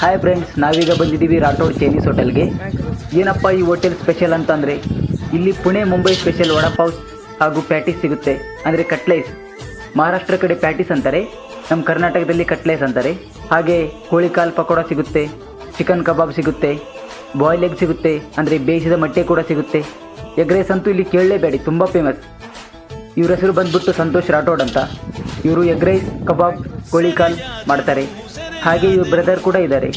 Hi friends, ನಾವೀಗ ಬಂದಿದ್ದೀವಿ Rathod Chinese ಹೋಟೆಲ್ಗೆ. ಏನಪ್ಪ ಈ ಹೋಟೆಲ್ ಸ್ಪೆಷಲ್ ಅಂತಂದರೆ, ಇಲ್ಲಿ ಪುಣೆ ಮುಂಬೈ ಸ್ಪೆಷಲ್ ವಡಾಪಾವ್ ಹಾಗೂ ಪ್ಯಾಟೀಸ್ ಸಿಗುತ್ತೆ. ಅಂದರೆ ಕಟ್ಲೈಸ್. ಮಹಾರಾಷ್ಟ್ರ ಕಡೆ ಪ್ಯಾಟೀಸ್ ಅಂತಾರೆ, ನಮ್ಮ ಕರ್ನಾಟಕದಲ್ಲಿ ಕಟ್ಲೈಸ್ ಅಂತಾರೆ. ಹಾಗೆ ಕೋಳಿಕಾಲ್ ಪಕೋಡ ಸಿಗುತ್ತೆ, ಚಿಕನ್ ಕಬಾಬ್ ಸಿಗುತ್ತೆ, ಬಾಯ್ಲ್ ಎಗ್ ಸಿಗುತ್ತೆ, ಅಂದರೆ ಬೇಯಿಸಿದ ಮೊಟ್ಟೆ ಕೂಡ ಸಿಗುತ್ತೆ. ಎಗ್ ರೈಸ್ ಅಂತೂ ಇಲ್ಲಿ ಕೇಳಲೇಬೇಡಿ, ತುಂಬ ಫೇಮಸ್. ಇವ್ರ ಹೆಸರು ಬಂದ್ಬಿಟ್ಟು ಸಂತೋಷ್ ರಾಠೋಡ್ ಅಂತ. ಇವರು ಎಗ್ ರೈಸ್, ಕಬಾಬ್, ಕೋಳಿಕಾಲ್ ಮಾಡ್ತಾರೆ. ಹಾಗೆ ಇವ್ರ ಬ್ರದರ್ ಕೂಡ ಇದ್ದಾರೆ,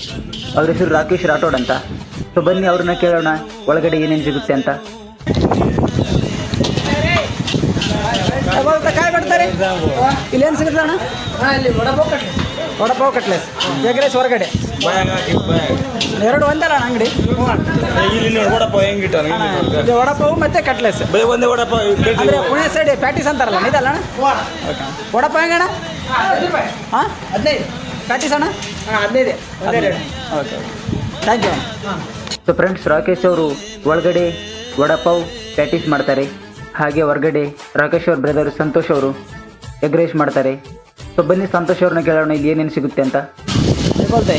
ಅವ್ರ ಹೆಸರು ರಾಕೇಶ್ ರಾಠೋಡ್ ಅಂತ. ಸೊ ಬನ್ನಿ ಅವ್ರನ್ನ ಕೇಳೋಣ ಒಳಗಡೆ ಏನೇನು ಸಿಗುತ್ತೆ ಅಂತ. ಕಾಯಿ ಮಾಡ್ತಾರೆ ಇಲ್ಲಿ ಏನು ಸಿಗುತ್ತೆ ಅಣ್ಣ? ಇಲ್ಲಿ ವಡಪಾವ್ ಕಟ್ಲೆಸ್, ಎಗ್ ರೈಸ್ ಹೊರಗಡೆ ಎರಡು ಒಂದಲ್ಲ ಅಣ್ಣ ಅಂಗಡಿ. ಇದು ವಡಪಾವ್ ಮತ್ತೆ ಕಟ್ಲೆಸ್ ಅಂದರೆ ಪುಣೆ ಸೈಡ್ ಪ್ಯಾಟೀಸ್ ಅಂತಾರಲ್ಲ, ಇದಲ್ಲ ಅಣ್ಣ? ವಡಪಾವ್ ಹೆಂಗಣ್ಣ? ಹಾಂ 15 ಪ್ಯಾಟೀಸ್ ಅಣ್ಣ? 15 ಓಕೆ, ಥ್ಯಾಂಕ್ ಯು ಅಣ್ಣ. ಸೊ ಫ್ರೆಂಡ್ಸ್, ರಾಕೇಶ್ ಅವರು ಒಳಗಡೆ ವಡಪಾವ್ ಪ್ಯಾಟೀಸ್ ಮಾಡ್ತಾರೆ. ಹಾಗೆ ಹೊರಗಡೆ ರಾಕೇಶ್ ಅವ್ರ ಬ್ರದರ್ ಸಂತೋಷ್ ಅವರು ಎಗ್ ರೈಸ್ ಮಾಡ್ತಾರೆ. ಸೊ ಬನ್ನಿ ಸಂತೋಷ್ ಅವ್ರನ್ನ ಕೇಳೋಣ ಇಲ್ಲಿ ಏನೇನು ಸಿಗುತ್ತೆ ಅಂತ. ಹೇಳ್ಕೊಳ್ತೆ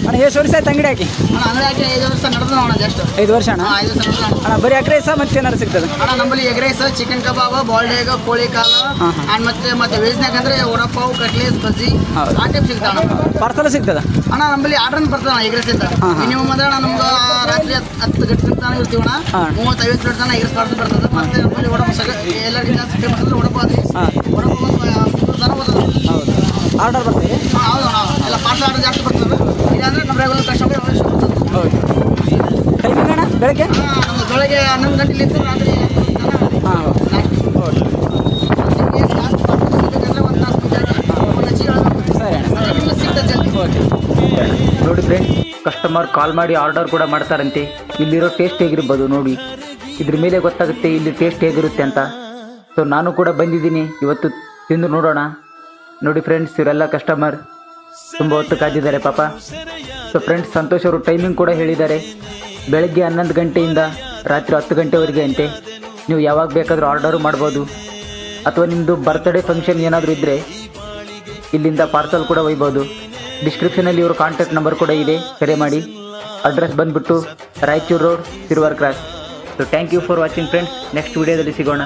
ಅಣ್ಣ, ಎಷ್ಟು ವರ್ಷ ಆಯ್ತು ಅಂಗಡಿ ಹಾಕಿ? ಅಂಗಡಿ ಹಾಕಿ 5 ವರ್ಷ ನಡೆದ ಅಣ್ಣ. ಜಸ್ಟ್ 5 ವರ್ಷ ಅಣ್ಣ? 5 ವರ್ಷ ನಡೆದ ಅಣ್ಣ. ಬರೀ ಎಗ್ ರೈಸ ಮತ್ತೆ ಏನಾರು ಸಿಗ್ತದೆ ಅಣ್ಣ? ನಮ್ಮಲ್ಲಿ ಎಗ್ ರೈಸ್, ಚಿಕನ್ ಕಬಾಬ್, ಬಾಲ್ಡ್ ಎಗ್, ಕೋಳಿ ಕಾಲು ಆ್ಯಂಡ್ ಮತ್ತೆ ವೆಜ್ನಾಗ ಅಂದರೆ ವಡಪಾವ್, ಕಟ್ಲೇಸ್, ಬಜ್ಜಿ ಆ ಟೈಪ್ ಸಿಗ್ತದೆ ಅಣ್ಣ. ಪಾರ್ಸಲ್ ಸಿಗ್ತದೆ ಅಣ್ಣ? ನಮ್ಮಲ್ಲಿ ಆರ್ಡರ್ ಬರ್ತದೆ ಅಣ್ಣ ಎಗ್ ರೈಸ್ ಇಂದ. ಮಿನಿಮಮ್ ಅಂದ್ರೆ ಅಣ್ಣ ನಮ್ಗೆ ರಾತ್ರಿ 10 ಗಂಟೆ ತನಕ ಇರ್ತೀವಿ ಅಣ್ಣ. 30-50 ಪ್ಲೇಟ್ ತನಕ ಎಗ್ ರೈಸ್ ಪಾರ್ಸಲ್ ಬರ್ತದೆ. ಮತ್ತೆ ನಮ್ಮಲ್ಲಿ ವಡಪಾವ್ ಎಲ್ಲರಿಗಿಂತ ಜಾಸ್ತಿ ಫೇಮಸ್ ಅಂದ್ರೆ ವಡಪಾವ್ ರೀ. ವಡಪಾವ್ ತನಕ ಬರ್ತದೆ. ಹೌದು, ಆರ್ಡರ್ ಬರ್ತದೆ. ಹೌದು ಅಣ್ಣ, ಎಲ್ಲ ಪಾರ್ಸಲ್ ಆರ್ಡರ್ ಜಾಸ್ತಿ ಬರ್ತದೆ. ಇಲ್ಲಾಂದ್ರೆ ನಮ್ಮ ರೆಗ್ಯುಲರ್ ಕಸ್ಟಮರ್ ಬರ್ತದೆ. ಹೌದು. ಟೈಮಿಂಗ್ ಅಣ್ಣ? ಬೆಳಗ್ಗೆ ನಮ್ಗೆ ಬೆಳಗ್ಗೆ 11 ಗಂಟೆಲಿಂದ ರಾತ್ರಿ ಹಾಂ ಓಕೆ ಸರಿ ಅಣ್ಣ. ಓಕೆ. ನೋಡಿ ಫ್ರೆಂಡ್ಸ್, ಕಸ್ಟಮರ್ ಕಾಲ್ ಮಾಡಿ ಆರ್ಡರ್ ಕೂಡ ಮಾಡ್ತಾರಂತೆ. ಇಲ್ಲಿರೋ ಟೇಸ್ಟ್ ಹೇಗಿರ್ಬೋದು ನೋಡಿ, ಇದ್ರ ಮೇಲೆ ಗೊತ್ತಾಗುತ್ತೆ ಇಲ್ಲಿ ಟೇಸ್ಟ್ ಹೇಗಿರುತ್ತೆ ಅಂತ. ಸೊ ನಾನು ಕೂಡ ಬಂದಿದ್ದೀನಿ ಇವತ್ತು, ತಿಂದು ನೋಡೋಣ. ನೋಡಿ ಫ್ರೆಂಡ್ಸ್, ಇವರೆಲ್ಲ ಕಸ್ಟಮರ್ ತುಂಬ ಹೊತ್ತು ಕಾದಿದ್ದಾರೆ ಪಾಪ. ಸೊ ಫ್ರೆಂಡ್ಸ್, ಸಂತೋಷ್ ಅವರು ಟೈಮಿಂಗ್ ಕೂಡ ಹೇಳಿದ್ದಾರೆ, ಬೆಳಗ್ಗೆ 11 ಗಂಟೆಯಿಂದ ರಾತ್ರಿ 10 ಗಂಟೆವರೆಗೆ ಅಂತೆ. ನೀವು ಯಾವಾಗ ಬೇಕಾದರೂ ಆರ್ಡರು ಮಾಡ್ಬೋದು, ಅಥವಾ ನಿಮ್ಮದು ಬರ್ತ್ಡೇ ಫಂಕ್ಷನ್ ಏನಾದರೂ ಇದ್ದರೆ ಇಲ್ಲಿಂದ ಪಾರ್ಸಲ್ ಕೂಡ ಒಯ್ಬೋದು. ಡಿಸ್ಕ್ರಿಪ್ಷನಲ್ಲಿ ಇವರು ಕಾಂಟ್ಯಾಕ್ಟ್ ನಂಬರ್ ಕೂಡ ಇದೆ, ಕರೆ ಮಾಡಿ. ಅಡ್ರೆಸ್ ಬಂದುಬಿಟ್ಟು Raichur road, silver cross. So thank you for watching friends. Next ವಿಡಿಯೋದಲ್ಲಿ ಸಿಗೋಣ.